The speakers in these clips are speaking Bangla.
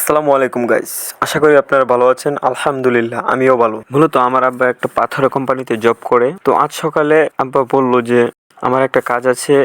আসসালামু আলাইকুম গাইস, আশা করি আপনারা ভালো আছেন। আলহামদুলিল্লাহ আমিও ভালো। মূলত আমার আব্বা একটা পাথরের কোম্পানিতে জব করে। তো আজ সকালে আব্বা বলল যে আমার একটা কাজ আছে,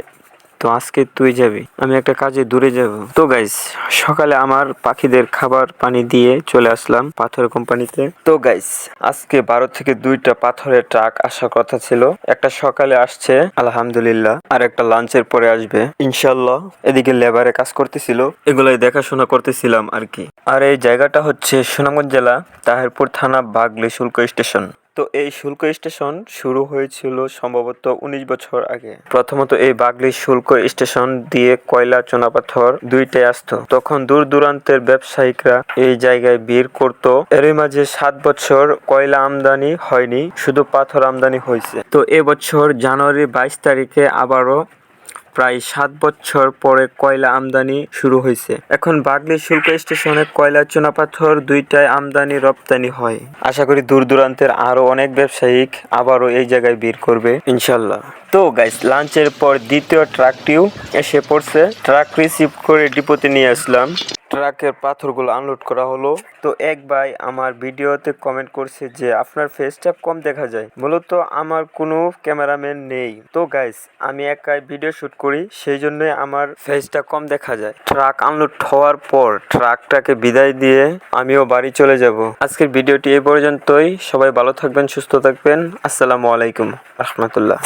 তো আজকে তুই যাবি, আমি একটা কাজে দূরে যাব। তো গাইস, সকালে আমার পাখিদের খাবার পানি দিয়ে চলে আসলাম পাথরের কোম্পানিতে। তো গাইস, আজকে 12 থেকে 2টা পাথরের ট্রাক আসার কথা ছিল। একটা সকালে আসছে আলহামদুলিল্লাহ, আর একটা লাঞ্চের পরে আসবে ইনশাল্লাহ। এদিকে লেবারে কাজ করতেছিল, এগুলাই দেখাশোনা করতেছিলাম আর কি। আর এই জায়গাটা হচ্ছে সুনামগঞ্জ জেলা তাহিরপুর থানা বাগলি শুল্ক স্টেশন। তো এই শুল্ক স্টেশন শুরু হয়েছিল সম্ভবত 19 বছর আগে। প্রথমত এই বাগলি শুল্ক স্টেশন দিয়ে কয়লা, চুনাপাথর দুইটাই আসতো। তখন দূর দূরান্তের ব্যবসায়িকরা এই জায়গায় ভিড় করত। এরই মাঝে 7 বছর কয়লা আমদানি হয়নি, শুধু পাথর আমদানি হয়েছে। তো এবছর জানুয়ারি 22 তারিখে আবারও প্রায় 7 বছর পরে কয়লা আমদানি শুরু হয়েছে। এখন বাগলি শুল্ক স্টেশনে কয়লা, চুনাপাথর দুইটাই আমদানি রপ্তানি হয়। আশা করি দূর দূরান্তের আরো অনেক ব্যবসায়িক আবারও এই জায়গায় ভিড় করবে ইনশাল্লাহ। তো গাইস, লাঞ্চের পর দ্বিতীয় ট্রাকটিও এসে পড়ছে। ট্রাক রিসিভ করে ডিপোতে নিয়ে আসলাম। ট্রাকের পাথরগুলো আনলোড করা হলো। তো এক ভাই আমার ভিডিওতে কমেন্ট করছে যে আপনার ফেসটা কম দেখা যায়। মূলত আমার কোনো ক্যামেরাম্যান নেই। তো গাইস, আমি একাই ভিডিও শুট করি, সেই জন্যই আমার ফেসটা কম দেখা যায়। ট্রাক আনলোড হওয়ার পর ট্রাকটাকে বিদায় দিয়ে আমিও বাড়ি চলে যাব। আজকের ভিডিওটি এই পর্যন্তই। সবাই ভালো থাকবেন, সুস্থ থাকবেন। আসসালামু আলাইকুম রহমতুল্লাহ।